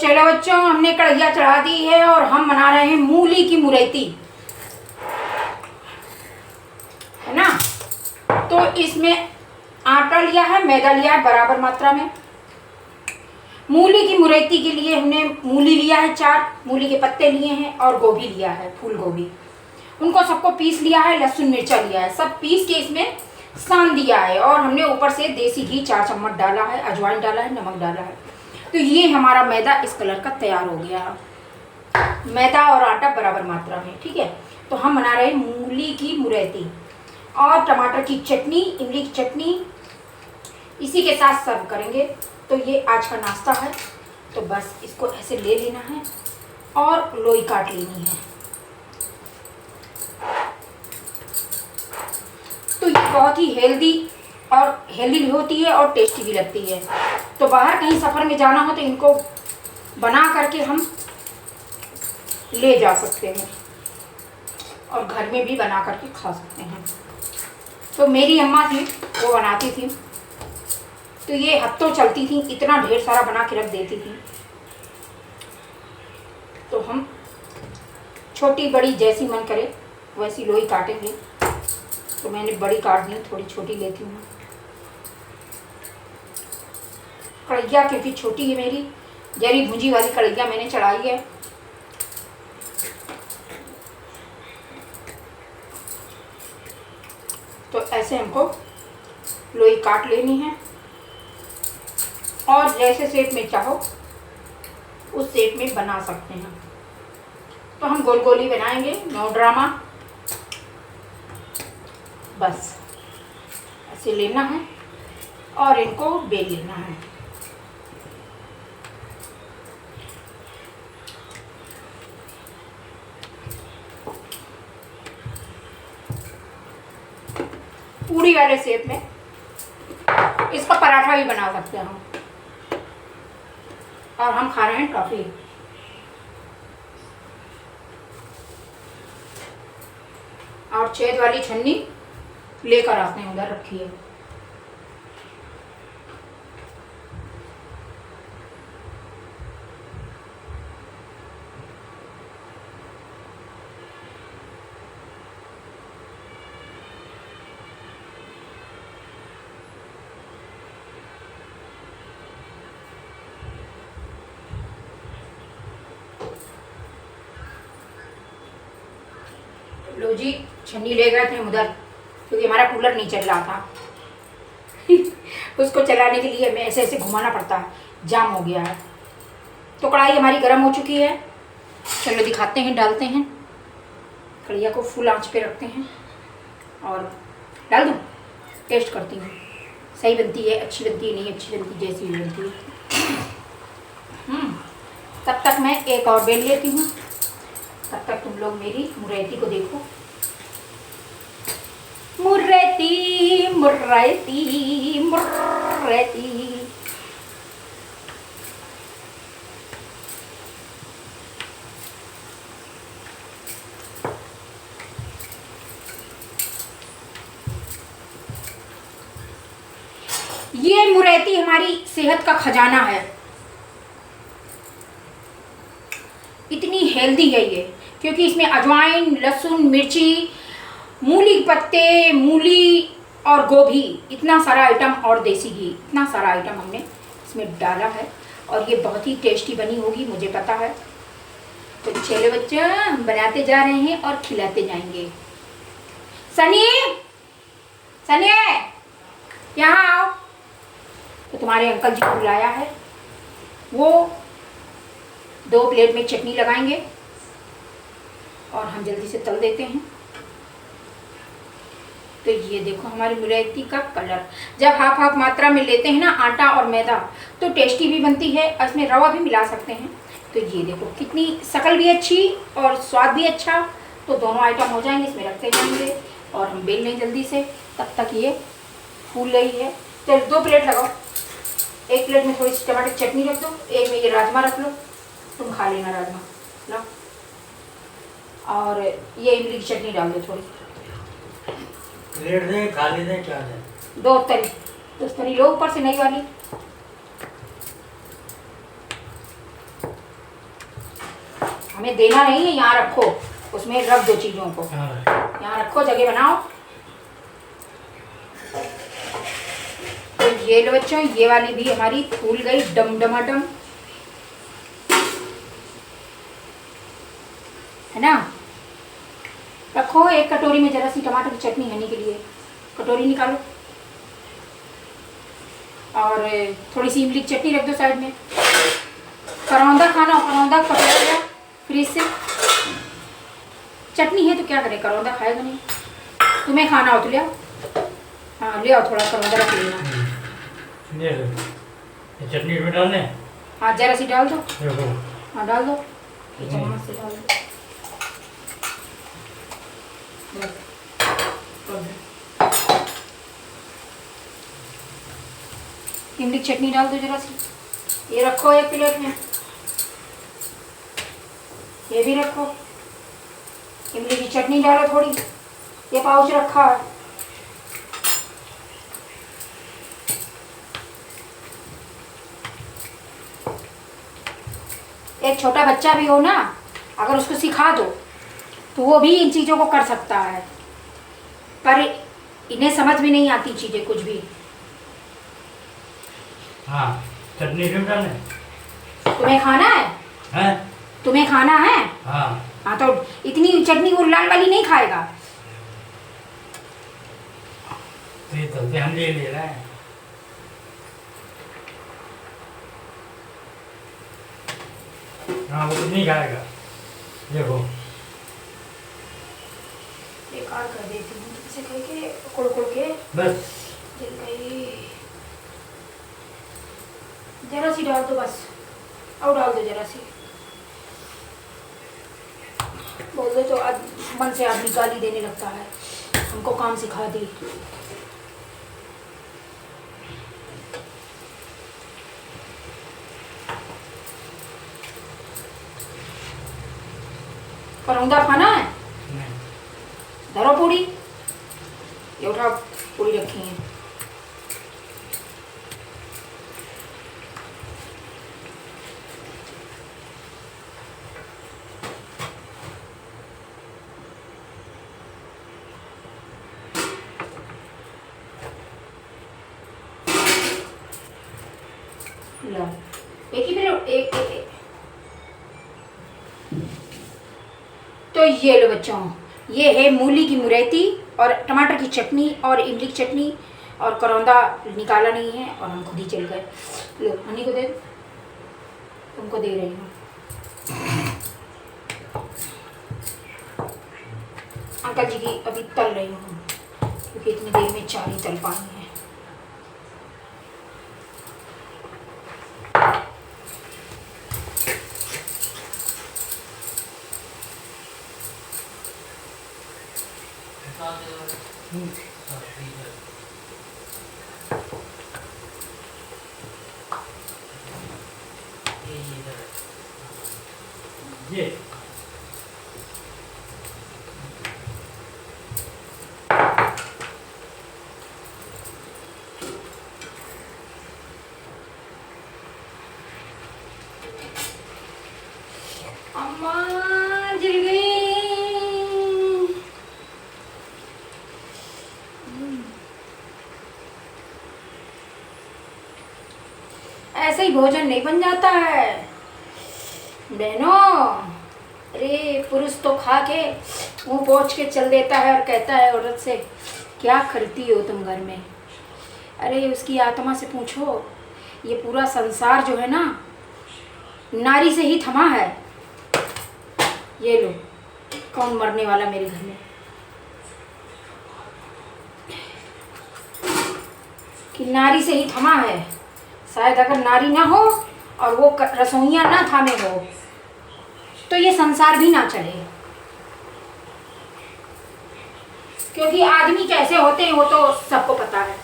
चलो बच्चों, हमने कढ़ैया चढ़ा दी है और हम बना रहे हैं मूली की मुरैती, है ना। तो इसमें आटा लिया है, मैदा लिया है बराबर मात्रा में। मूली की मुरैती के लिए हमने मूली लिया है 4, मूली के पत्ते लिए हैं और गोभी लिया है, फूल गोभी। उनको सबको पीस लिया है, लहसुन मिर्चा लिया है, सब पीस के इसमें सान दिया है। और हमने ऊपर से देसी घी 4 चम्मच डाला है, अजवाइन डाला है, नमक डाला है। तो ये हमारा मैदा इस कलर का तैयार हो गया। मैदा और आटा बराबर मात्रा में, ठीक है। तो हम बना रहे हैं मूली की मुरैती और टमाटर की चटनी, इमली की चटनी, इसी के साथ सर्व करेंगे। तो ये आज का नाश्ता है। तो बस इसको ऐसे ले लेना है और लोई काट लेनी है। तो ये बहुत ही हेल्दी भी होती है और टेस्टी भी लगती है। तो बाहर कहीं सफ़र में जाना हो तो इनको बना करके हम ले जा सकते हैं और घर में भी बना करके खा सकते हैं। तो मेरी अम्मा थी, वो बनाती थी, तो ये हफ्तों चलती थी, इतना ढेर सारा बना के रख देती थी। तो हम छोटी बड़ी जैसी मन करे वैसी लोई काटेंगे। तो मैंने बड़ी काट दी, थोड़ी छोटी लेती हूँ। कढ़ैया क्योंकि छोटी है मेरी, जरी भुंजी वाली कढ़ैया मैंने चढ़ाई है। तो ऐसे हमको लोई काट लेनी है और जैसे शेप में चाहो उस शेप में बना सकते हैं। तो हम गोल गोल ही बनाएंगे, नो ड्रामा। बस ऐसे लेना है और इनको बेल लेना है। पूरी वाले शेप में। इसका पराठा भी बना सकते हैं हम। और हम खा रहे हैं टॉफी। और छेद वाली छन्नी लेकर आते हैं, उधर रखी है। लो जी, छन्नी ले गए थे हम उधर, क्योंकि हमारा कूलर नहीं चल रहा था। उसको चलाने के लिए हमें ऐसे ऐसे घुमाना पड़ता है, जाम हो गया है। तो कढ़ाई हमारी गर्म हो चुकी है। चलो दिखाते हैं, डालते हैं। कढ़ैया को फुल आंच पे रखते हैं और डाल दूँ। टेस्ट करती हूँ, सही बनती है, अच्छी बनती है, नहीं अच्छी बनती, जैसी भी बनती है। तब तक मैं एक और बेल लेती हूँ। तब तक तुम लोग मेरी मुरैती को देखो। मुरैती मुरैती मुरैती। ये मुरैती हमारी सेहत का खजाना है। इतनी हेल्दी है ये, क्योंकि इसमें अजवाइन, लहसुन, मिर्ची, मूली के पत्ते, मूली और गोभी, इतना सारा आइटम, और देसी घी, इतना सारा आइटम हमने इसमें डाला है। और ये बहुत ही टेस्टी बनी होगी, मुझे पता है। तो चलो बच्चों, हम बनाते जा रहे हैं और खिलाते जाएंगे। सनी, सनी यहाँ आओ। तो तुम्हारे अंकल जी को बुलाया है, वो 2 प्लेट में चटनी लगाएंगे और हम जल्दी से तल देते हैं। तो ये देखो हमारी मुरैती का कलर। जब हाफ हाफ मात्रा में लेते हैं ना आटा और मैदा, तो टेस्टी भी बनती है। इसमें रवा भी मिला सकते हैं। तो ये देखो कितनी शक्ल भी अच्छी और स्वाद भी अच्छा। तो दोनों आइटम हो जाएंगे, इसमें रखते जाएंगे और हम बेल लें जल्दी से। तब तक ये फूल रही है। तो 2 प्लेट लगाओ। एक प्लेट में थोड़ी सी टमाटर की चटनी रख दो, एक में ये राजमा रख लो, तुम खा लेना राजमा लो। और ये इमली की चटनी डाल दो थोड़ी। प्लेट दें, खाली दें, क्या दें? 2 तरी, तो तरी लो ऊपर से नई वाली। हमें देना नहीं है, यहाँ रखो, उसमें रख दो चीज़ों को, हाँ यहाँ रखो, जगह बनाओ। तो ये लो बच्चों, ये वाली भी हमारी फूल गई डमडमाडम, है ना। रखो एक कटोरी में जरा सी टमाटर की चटनी हनी के लिए, कटोरी निकालो, और थोड़ी सी इमली की चटनी रख दो साइड में। करौंदा खाना हो, करौंदा पकड़ा गया फ्रिज से, चटनी है तो क्या करें, करौंदा खाएगा नहीं। तुम्हें खाना हो तो ले आओ, हाँ ले आओ, थोड़ा करौंदा रख लेना। ये लो, ये चटनी में डालने। हाँ जरा सी डाल दो, देखो हाँ डाल दो, ये चम्मच से डाल दो। इमली की चटनी डाल दो जरा सी, ये रखो एक प्लेट में, ये भी रखो। इमली की चटनी डालो थोड़ी, ये पाउच रखा है। एक छोटा बच्चा भी हो ना, अगर उसको सिखा दो तो वो भी इन चीज़ों को कर सकता है, पर इन्हें समझ में नहीं आती चीज़ें कुछ भी। हाँ चटनी क्यों डालने? तुम्हें खाना है? हैं? तुम्हें खाना है? हाँ हाँ तो इतनी चटनी वो लाल वाली नहीं खाएगा। तो ये तो ध्यान ले रहे हैं। हाँ वो तो नहीं खाएगा, देखो बेकार कर देती हूँ इसे, कह के कुड़ कुड़ के बस। जल गई। जरा सी डाल दो बस, और डाल दो जरा सी, बोल दो तो आज मन से आदमी गाली देने लगता है, हमको काम सिखा दी। करौंदा खाना है? नहीं। धरो पूड़ी, ये उठा, पूड़ी रखी है। लो एक ही मिनट, एक। तो ये लो बच्चों, ये है मूली की मुरैती और टमाटर की चटनी और इमली की चटनी, और करौंदा निकाला नहीं है और हम खुद ही चल गए। लो हनी को दे दो, तुमको दे रही हूँ। अंकल जी की अभी तल रही हूँ, क्योंकि इतनी देर में 4 ही तल पानी है। ये अम्मा जल गई। ऐसे ही भोजन नहीं बन जाता है बहनों। अरे पुरुष तो खा के मुंह पोंछ के चल देता है और कहता है औरत से, क्या करती हो तुम घर में। अरे उसकी आत्मा से पूछो, ये पूरा संसार जो है ना, नारी से ही थमा है। ये लो, कौन मरने वाला मेरे घर में, कि नारी से ही थमा है। शायद अगर नारी ना हो और वो रसोइया ना थामे हो तो ये संसार भी ना चले, क्योंकि आदमी कैसे होते हैं वो तो सबको पता है।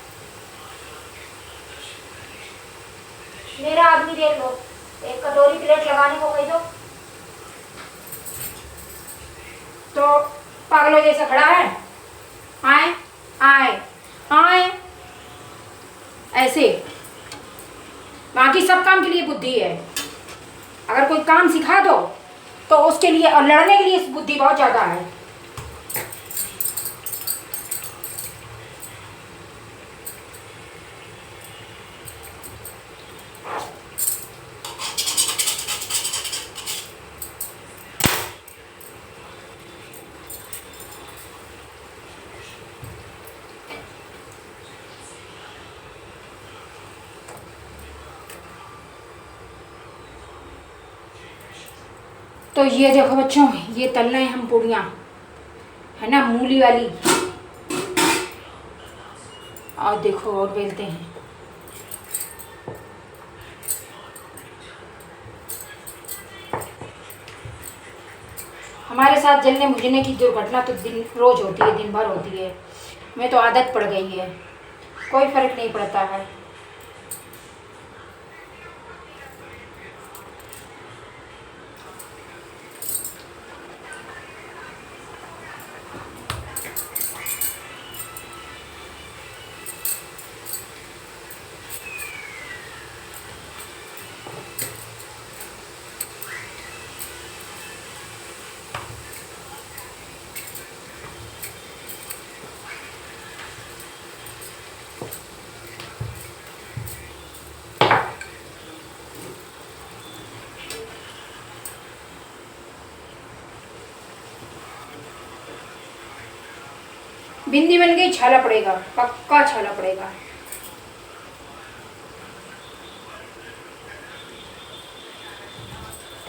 मेरा आदमी देख लो, एक कटोरी प्लेट लगाने को कह दो तो पागलों जैसा खड़ा है, आए आए आए ऐसे। बाकी सब काम के लिए बुद्धि है, अगर कोई काम सिखा दो तो उसके लिए और लड़ने के लिए बुद्धि बहुत ज़्यादा है। तो ये देखो बच्चों, ये तल रहे हैं हम पूड़ियाँ, है ना, मूली वाली। और देखो और बेलते हैं। हमारे साथ जलने भुजने की दुर्घटना तो दिन रोज होती है, दिन भर होती है। हमें तो आदत पड़ गई है, कोई फर्क नहीं पड़ता है। बिंदी बन गई, छाला पड़ेगा, पक्का छाला पड़ेगा।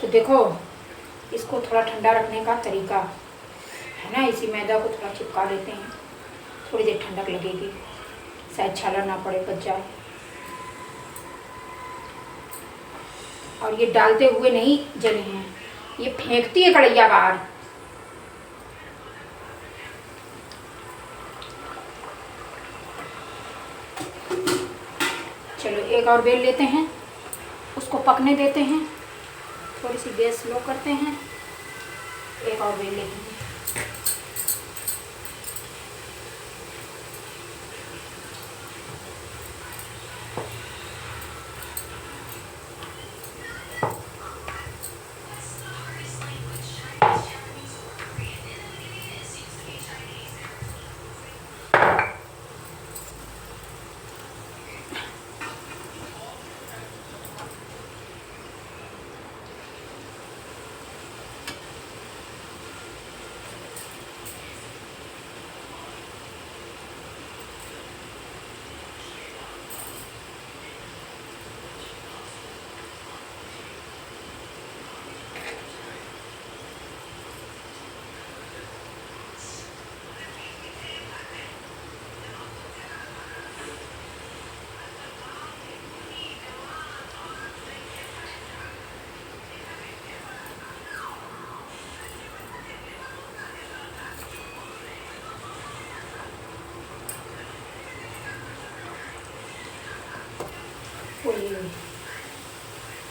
तो देखो, इसको थोड़ा ठंडा रखने का तरीका है ना, इसी मैदा को थोड़ा चिपका लेते हैं, थोड़ी देर ठंडक लगेगी, शायद छाला ना पड़े, बच जाए। और ये डालते हुए नहीं जले हैं, ये फेंकती है कढ़ैया बाहर। चलो एक और बेल लेते हैं, उसको पकने देते हैं, थोड़ी सी गैस स्लो करते हैं, एक और बेल लेते हैं।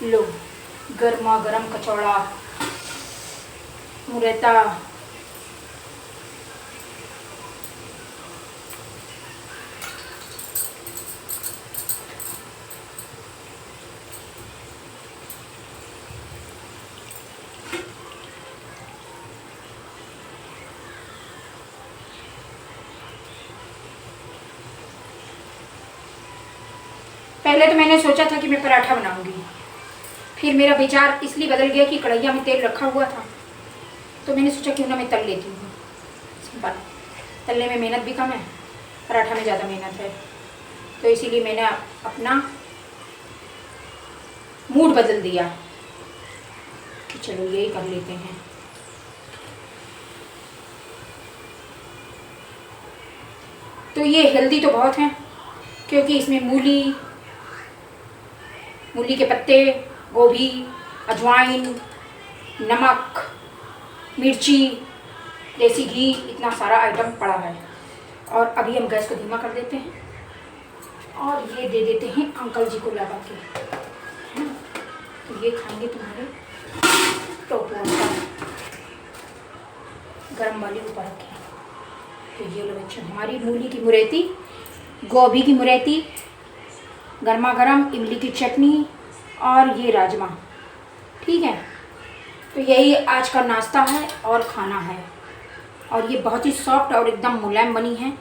लो, गर्मा गर्म कचौड़ा मुरैता। पहले तो मैंने सोचा था कि मैं पराठा बनाऊंगी, फिर मेरा विचार इसलिए बदल गया कि कढ़ैया में तेल रखा हुआ था, तो मैंने सोचा क्यों ना मैं तल लेती हूँ। सिंपल, तलने में मेहनत भी कम है, पराठा में ज़्यादा मेहनत है, तो इसीलिए मैंने अपना मूड बदल दिया कि चलो यही कर लेते हैं। तो ये हेल्दी तो बहुत है, क्योंकि इसमें मूली के पत्ते, गोभी, अजवाइन, नमक, मिर्ची, देसी घी, इतना सारा आइटम पड़ा है। और अभी हम गैस को धीमा कर देते हैं और ये दे देते हैं अंकल जी को लगा के, है ना। तो ये खाएंगे तुम्हारे टोपो गरम वाली ऊपर रखे। तो ये लो बच्चों, हमारी मूली की मुरैती, गोभी की मुरैती, गर्मा गर्म इमली की चटनी और ये राजमा, ठीक है। तो यही आज का नाश्ता है और खाना है। और ये बहुत ही सॉफ्ट और एकदम मुलायम बनी है।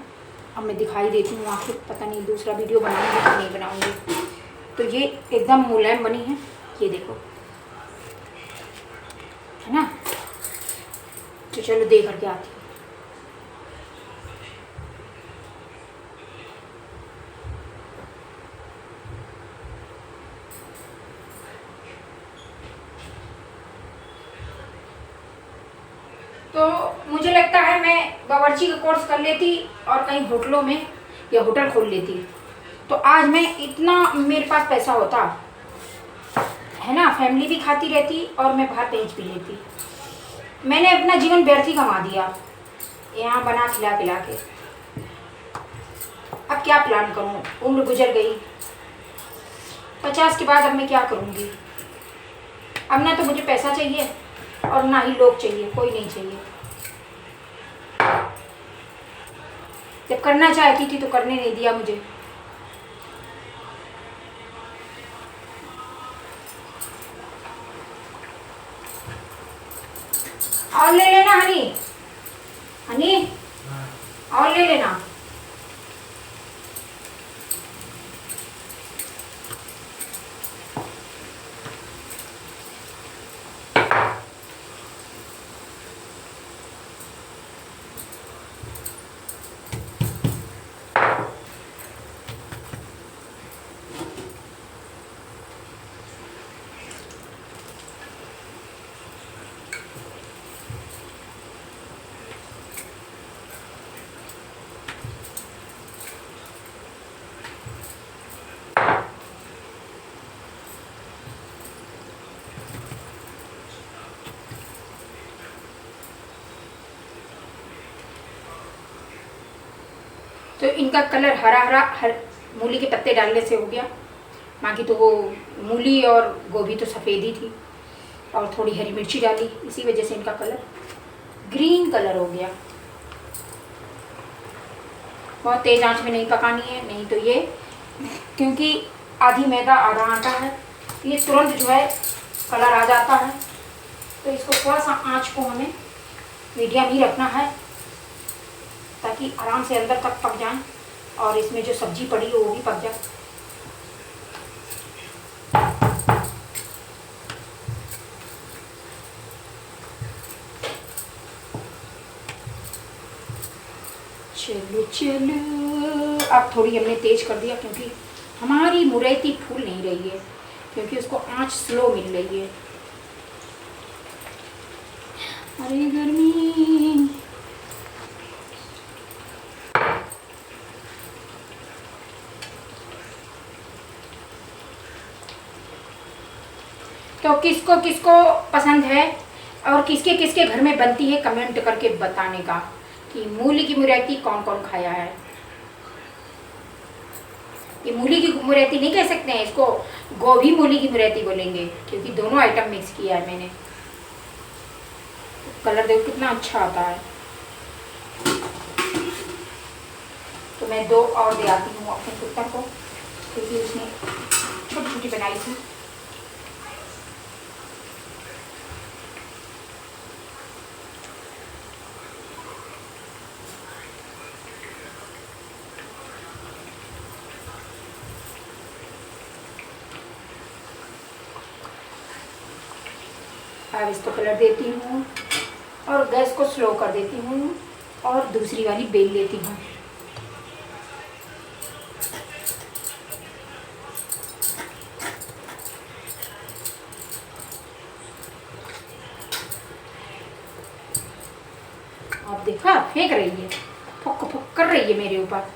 अब मैं दिखाई देती हूँ आखिर, पता नहीं दूसरा वीडियो बनाऊंगी कि नहीं बनाऊंगी। तो ये एकदम मुलायम बनी है, ये देखो, है ना। तो चलो दे करके आती हूँ। तो मुझे लगता है मैं बावर्ची का कोर्स कर लेती और कहीं होटलों में या होटल खोल लेती, तो आज मैं इतना मेरे पास पैसा होता, है ना। फैमिली भी खाती रहती और मैं बाहर बेच भी लेती। मैंने अपना जीवन व्यर्थ ही कमा दिया यहाँ बना खिला पिला के। अब क्या प्लान करूँ, उम्र गुजर गई 50 के बाद। अब मैं क्या करूँगी। अब ना तो मुझे पैसा चाहिए और ना ही लोग चाहिए, कोई नहीं चाहिए। जब करना चाहती थी तो करने नहीं दिया मुझे। और ले लेना हनी, हनी और ले लेना। तो इनका कलर हरा हरा मूली के पत्ते डालने से हो गया। बाकी तो वो मूली और गोभी तो सफ़ेद ही थी और थोड़ी हरी मिर्ची डाली, इसी वजह से इनका कलर ग्रीन कलर हो गया। बहुत तेज़ आंच में नहीं पकानी है, नहीं तो ये, क्योंकि आधी मैदा आधा आटा है, ये तुरंत जो है कलर आ जाता है। तो इसको थोड़ा सा आंच को हमें मीडियम ही रखना है ताकि आराम से अंदर तक पक जाए और इसमें जो सब्जी पड़ी है वो भी पक जाए। चलो चलो, अब थोड़ी हमने तेज कर दिया क्योंकि हमारी मुरैती फूल नहीं रही है, क्योंकि उसको आंच स्लो मिल रही है। अरे गर्मी। तो किसको किसको पसंद है और किसके किसके घर में बनती है, कमेंट करके बताने का कि मूली की मुरैती कौन कौन खाया है। ये मूली की मुरैती नहीं कह सकते हैं, इसको गोभी मूली की मुरैती बोलेंगे, क्योंकि दोनों आइटम मिक्स किया है मैंने। कलर देखो कितना अच्छा आता है। तो मैं 2 और दे आती हूँ अपने कुत्ता को, क्योंकि उसने छोटी छोटी बनाई थी। अब इसको कलर देती हूँ और गैस को स्लो कर देती हूँ और दूसरी वाली बेल लेती हूँ। आप देखा, फेंक रही है, फुक फुक कर रही है मेरे ऊपर।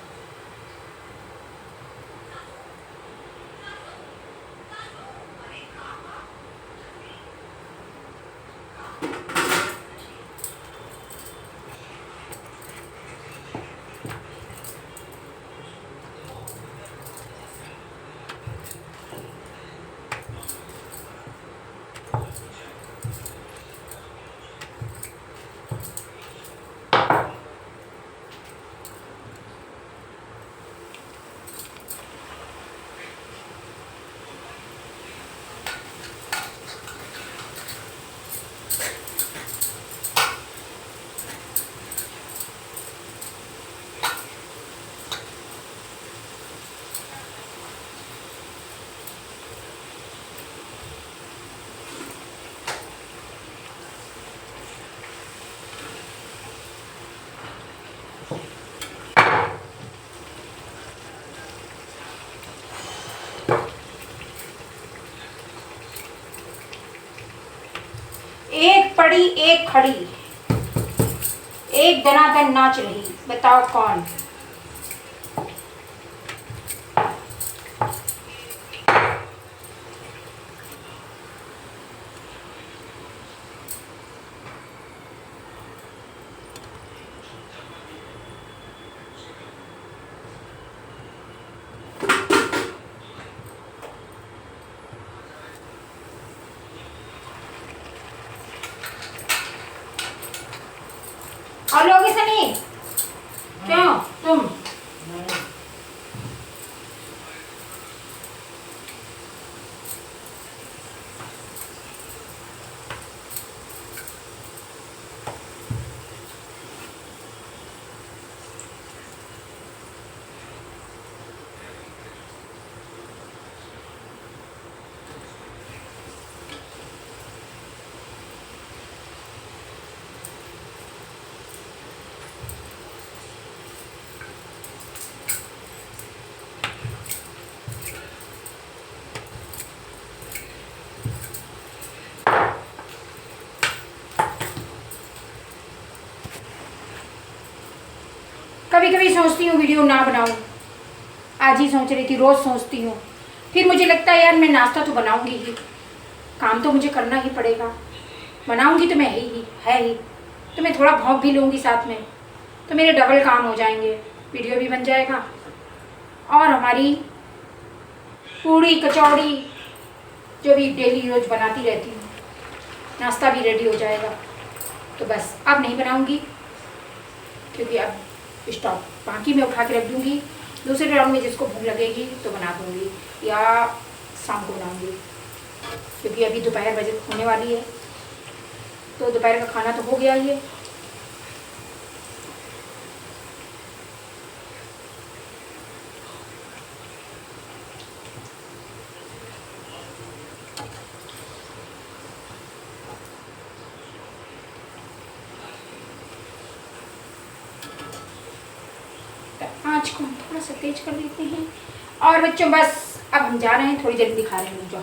पड़ी एक खड़ी, एक दनादन नाच रही, बताओ कौन? और लोगे सनी? क्यों तुम? कभी कभी सोचती हूँ वीडियो ना बनाऊँ, आज ही सोच रही थी, रोज़ सोचती हूँ। फिर मुझे लगता है यार मैं नाश्ता तो बनाऊँगी ही, काम तो मुझे करना ही पड़ेगा, बनाऊँगी तो मैं है ही, तो मैं थोड़ा भौंक भी लूँगी साथ में, तो मेरे डबल काम हो जाएंगे, वीडियो भी बन जाएगा और हमारी पूड़ी कचौड़ी जो भी डेली रोज़ बनाती रहती हूँ, नाश्ता भी रेडी हो जाएगा। तो बस अब नहीं बनाऊँगी क्योंकि अब स्टॉप, बाकी मैं उठा के रख दूँगी, दूसरे राउंड में जिसको भूख लगेगी तो बना दूँगी या शाम को बनाऊँगी, क्योंकि अभी दोपहर बजे होने वाली है, तो दोपहर का खाना तो हो गया ही है। आँच को हम थोड़ा सा तेज कर देते हैं। और बच्चों बस अब हम जा रहे हैं, थोड़ी जल्दी दिखा रहे हैं जो